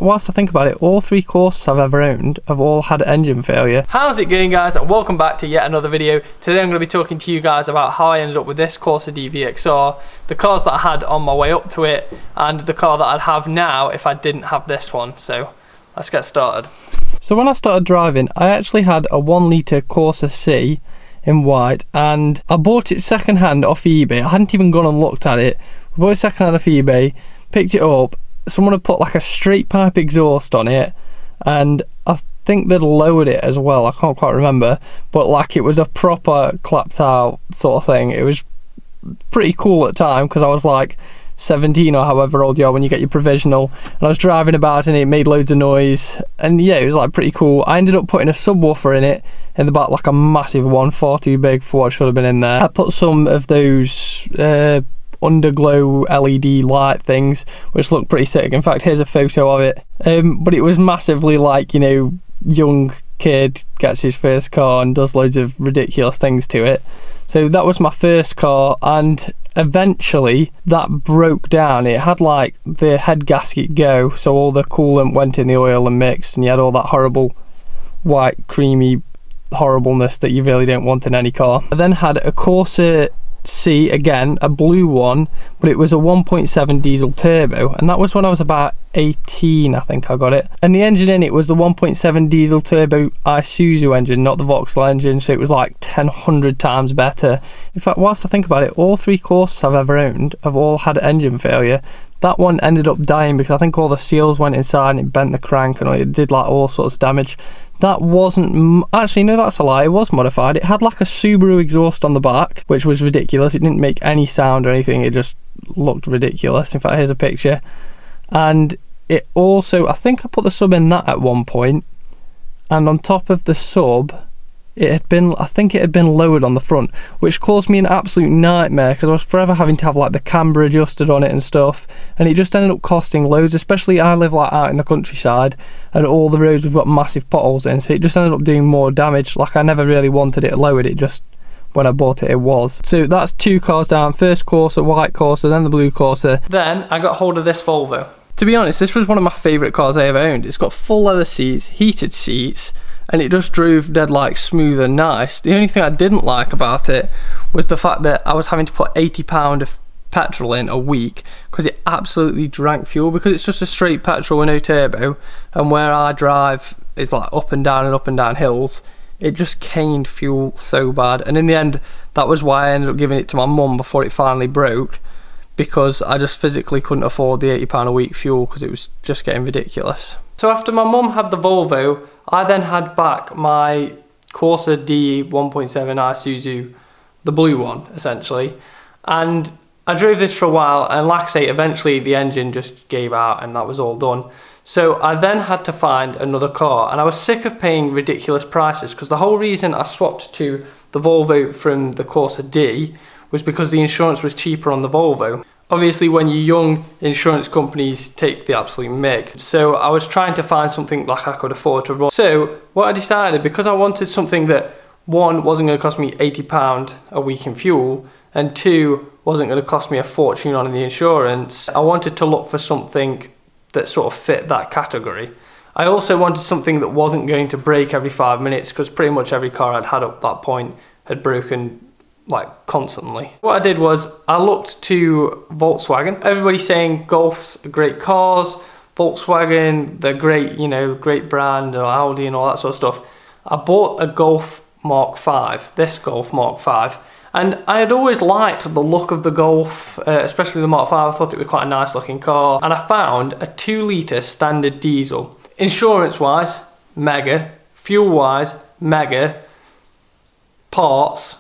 Whilst I think about it, all 3 Corsas I've ever owned have all had engine failure. How's it going, guys? Welcome back to yet another video. Today I'm going to be talking to you guys about how I ended up with this Corsa D VXR, the cars that I had on my way up to it, and the car that I'd have now if I didn't have this one. So let's get started. So when I started driving, I actually had a 1 litre Corsa C in white, and I bought it second hand off eBay. I hadn't even gone and looked at it. I bought it second hand off eBay, picked it up. Someone had put like a straight pipe exhaust on it, and I think they'd lowered it as well. I can't quite remember, but like it was a proper clapped out sort of thing. It was pretty cool at the time because I was like 17 or however old you are when you get your provisional, and I was driving about and it made loads of noise, and yeah, it was like pretty cool. I ended up putting a subwoofer in it in the back, like a massive one, far too big for what should have been in there. I put some of those underglow LED light things which look pretty sick. In fact, here's a photo of it, but it was massively like, you know, young kid gets his first car and does loads of ridiculous things to it. So that was my first car, and eventually that broke down. It had like the head gasket go, so all the coolant went in the oil and mixed, and you had all that horrible white creamy horribleness that you really don't want in any car. I then had a Corsa C, again a blue one, but it was a 1.7 diesel turbo, and that was when I was about 18, I think I got it. And the engine in it was the 1.7 diesel turbo Isuzu engine, not the Vauxhall engine, so it was like 100 times better. In fact, whilst I think about it, all 3 Corsas I've ever owned have all had engine failure. That one ended up dying because I think all the seals went inside and it bent the crank and it did like all sorts of damage. That wasn't, actually no, that's a lie, it was modified. It had like a Subaru exhaust on the back, which was ridiculous. It didn't make any sound or anything, it just looked ridiculous. In fact, here's a picture. And it also, I think I put the sub in that at one point, and on top of the sub, it had been, I think it had been lowered on the front, which caused me an absolute nightmare because I was forever having to have like the camber adjusted on it and stuff, and it just ended up costing loads. Especially I live like out in the countryside and all the roads have got massive potholes in, so it just ended up doing more damage. Like I never really wanted it lowered, it just, when I bought it, it was. So that's 2 cars down. First Corsa, white Corsa, then the blue Corsa. Then I got hold of this Volvo. To be honest, this was one of my favourite cars I ever owned. It's got full leather seats, heated seats, and it just drove dead like smooth and nice. The only thing I didn't like about it was the fact that I was having to put £80 of petrol in a week because it absolutely drank fuel, because it's just a straight petrol with no turbo, and where I drive is like up and down hills. It just caned fuel so bad, and in the end that was why I ended up giving it to my mum before it finally broke, because I just physically couldn't afford the £80 a week fuel because it was just getting ridiculous. So after my mum had the Volvo, I then had back my Corsa D 1.7 Isuzu, the blue one essentially, and I drove this for a while, and like I say, eventually the engine just gave out and that was all done. So I then had to find another car, and I was sick of paying ridiculous prices, because the whole reason I swapped to the Volvo from the Corsa D was because the insurance was cheaper on the Volvo. Obviously when you're young, insurance companies take the absolute mick, so I was trying to find something like I could afford to run. So what I decided, because I wanted something that, 1, wasn't going to cost me £80 a week in fuel, and 2, wasn't going to cost me a fortune on the insurance, I wanted to look for something that sort of fit that category. I also wanted something that wasn't going to break every 5 minutes, because pretty much every car I'd had up that point had broken like constantly. What I did was I looked to Volkswagen. Everybody's saying Golfs are great cars, Volkswagen, they're great, you know, great brand, or Audi and all that sort of stuff. I bought a Golf Mark 5, this Golf Mark 5, and I had always liked the look of the Golf, especially the Mark 5. I thought it was quite a nice looking car, and I found a 2 litre standard diesel. Insurance wise, mega. Fuel wise, mega. Parts,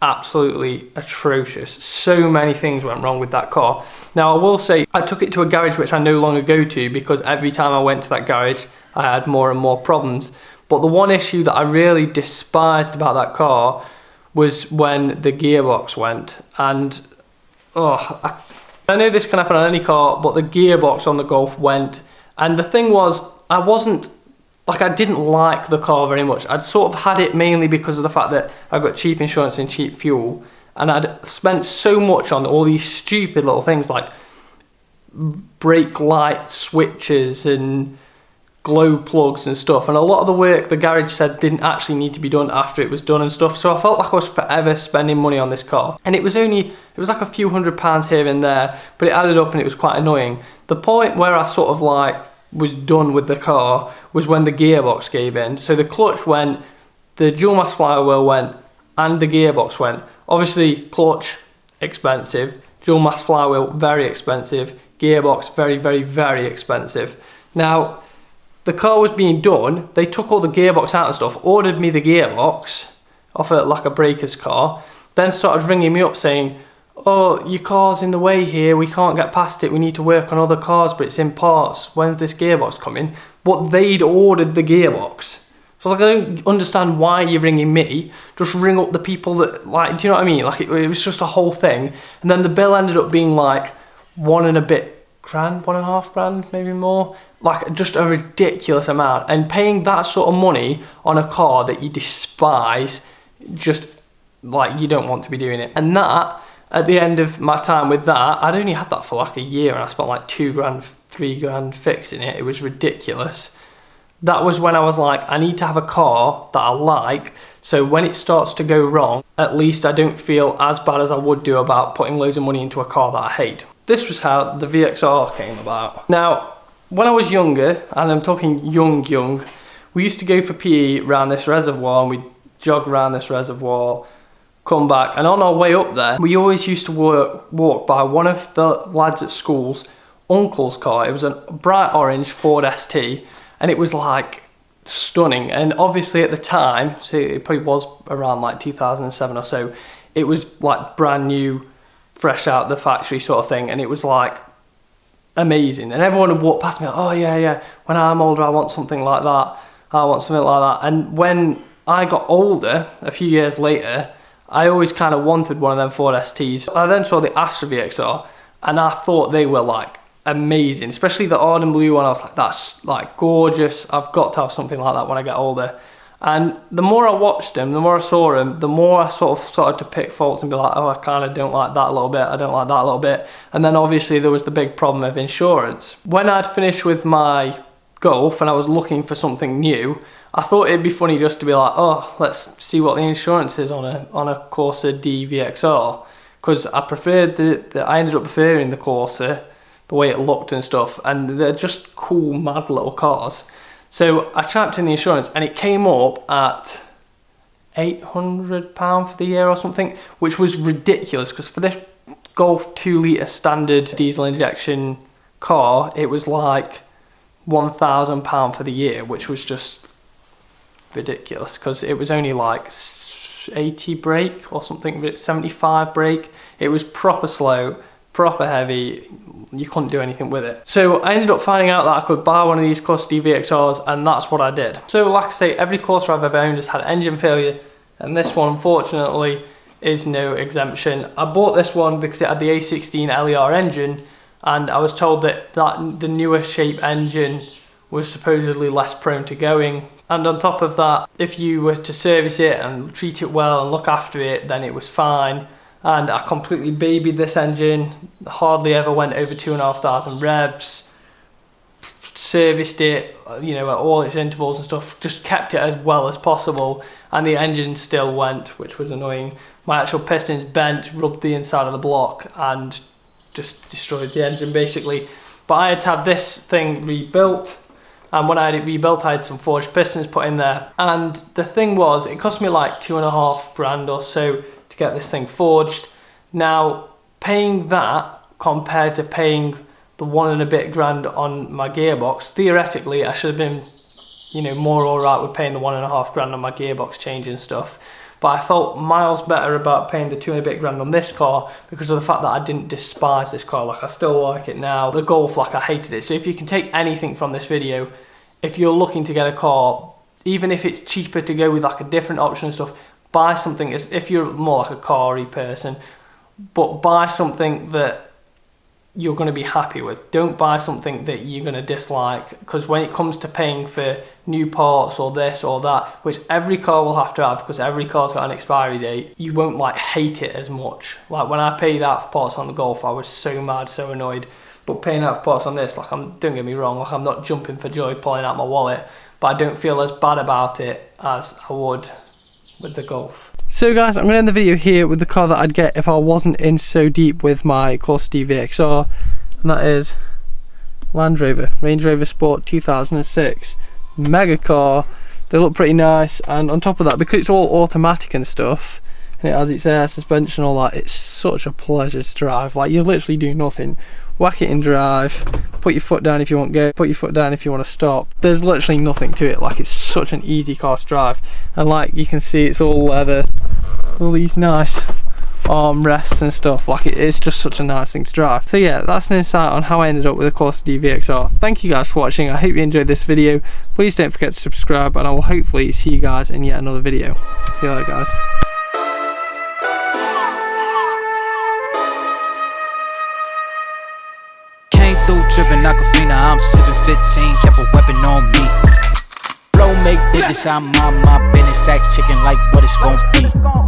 absolutely atrocious. So many things went wrong with that car. Now I will say, I took it to a garage which I no longer go to, because every time I went to that garage I had more and more problems. But the one issue that I really despised about that car was when the gearbox went, and I know this can happen on any car, but the gearbox on the Golf went, and the thing was, I didn't like the car very much. I'd sort of had it mainly because of the fact that I got cheap insurance and cheap fuel, and I'd spent so much on all these stupid little things like brake light switches and glow plugs and stuff, and a lot of the work the garage said didn't actually need to be done after it was done and stuff. So I felt like I was forever spending money on this car, and it was like a few £100s here and there, but it added up and it was quite annoying. The point where I sort of like was done with the car was when the gearbox gave in. So the clutch went, the dual mass flywheel went, and the gearbox went. Obviously clutch expensive, dual mass flywheel very expensive, gearbox very, very, very expensive. Now the car was being done, they took all the gearbox out and stuff, ordered me the gearbox off like a breaker's car, then started ringing me up saying, oh, your car's in the way here, we can't get past it, we need to work on other cars, but it's in parts, when's this gearbox coming? But they'd ordered the gearbox. So like, I don't understand why you're ringing me, just ring up the people that, like, do you know what I mean? Like, it was just a whole thing, and then the bill ended up being like £1 and a bit grand, £1.5 grand, maybe more. Like, just a ridiculous amount, and paying that sort of money on a car that you despise, just like, you don't want to be doing it. And that, at the end of my time with that, I'd only had that for like a year, and I spent like £2 grand, £3 grand fixing it. It was ridiculous. That was when I was like, I need to have a car that I like, so when it starts to go wrong, at least I don't feel as bad as I would do about putting loads of money into a car that I hate. This was how the VXR came about. Now, when I was younger, and I'm talking young, we used to go for PE around this reservoir, and we'd jog around this reservoir, come back, and on our way up there, we always used to walk by one of the lads at school's uncle's car. It was a bright orange Ford ST, and it was like stunning. And obviously at the time, so it probably was around like 2007 or so, it was like brand new, fresh out the factory sort of thing, and it was like amazing. And everyone would walk past me like, oh yeah, when I'm older I want something like that, I want something like that. And when I got older, a few years later, I always kind of wanted one of them Ford STs. I then saw the Astra VXR, and I thought they were like amazing, especially the Ardent Blue one. I was like, that's like gorgeous, I've got to have something like that when I get older. And the more I watched them, the more I saw them, the more I sort of started to pick faults and be like, oh, I kind of don't like that a little bit, I don't like that a little bit. And then obviously there was the big problem of insurance. When I'd finished with my Golf and I was looking for something new, I thought it'd be funny just to be like, oh, let's see what the insurance is on a Corsa D VXR, because I preferred I ended up preferring the Corsa, the way it looked and stuff, and they're just cool, mad little cars. So I typed in the insurance, and it came up at £800 for the year or something, which was ridiculous, because for this Golf 2 litre standard diesel injection car, it was like £1,000 for the year, which was just ridiculous, because it was only like 80 brake or something, 75 brake. It was proper slow, proper heavy, you couldn't do anything with it. So I ended up finding out that I could buy one of these Corsa D VXRs, and that's what I did. So like I say, every Corsa I've ever owned has had engine failure, and this one unfortunately is no exemption. I bought this one because it had the A16 LER engine, and I was told that the newer shape engine was supposedly less prone to going. And on top of that, if you were to service it and treat it well and look after it, then it was fine. And I completely babied this engine, hardly ever went over 2,500 revs, serviced it, you know, at all its intervals and stuff, just kept it as well as possible, and the engine still went, which was annoying. My actual pistons bent, rubbed the inside of the block, and just destroyed the engine basically. But I had to have this thing rebuilt, and when I had it rebuilt I had some forged pistons put in there, and the thing was, it cost me like 2.5 grand or so to get this thing forged. Now, paying that compared to paying the 1 and a bit grand on my gearbox, theoretically I should have been, you know, more alright with paying the 1.5 grand on my gearbox change and stuff. But I felt miles better about paying the 2 and a bit grand on this car because of the fact that I didn't despise this car. Like, I still like it now. The Golf, like, I hated it. So if you can take anything from this video, if you're looking to get a car, even if it's cheaper to go with like a different option and stuff, buy something, if you're more like a car-y person, but buy something that you're going to be happy with. Don't buy something that you're going to dislike, because when it comes to paying for new parts or this or that, which every car will have to have because every car's got an expiry date, you won't like hate it as much. Like when I paid out for parts on the Golf, I was so mad, so annoyed. But paying out of pockets on this, like, don't get me wrong, like, I'm not jumping for joy pulling out my wallet, but I don't feel as bad about it as I would with the Golf. So guys, I'm going to end the video here with the car that I'd get if I wasn't in so deep with my Corsa D VXR, and that is Range Rover Sport 2006. Mega car. They look pretty nice, and on top of that, because it's all automatic and stuff, and it has its air suspension and all that, it's such a pleasure to drive. Like, you literally do nothing. Whack it in drive, put your foot down if you want to go, put your foot down if you want to stop. There's literally nothing to it. Like, it's such an easy car to drive, and like you can see, it's all leather, all these nice armrests and stuff. Like, it's just such a nice thing to drive. So yeah, that's an insight on how I ended up with a Corsa D VXR. Thank you guys for watching. I hope you enjoyed this video. Please don't forget to subscribe, and I will hopefully see you guys in yet another video. See you later, guys. Through dripping Aquafina, I'm sipping 15, kept a weapon on me. Blow make digits, I'm on my business, stack chicken like what it's gon' be.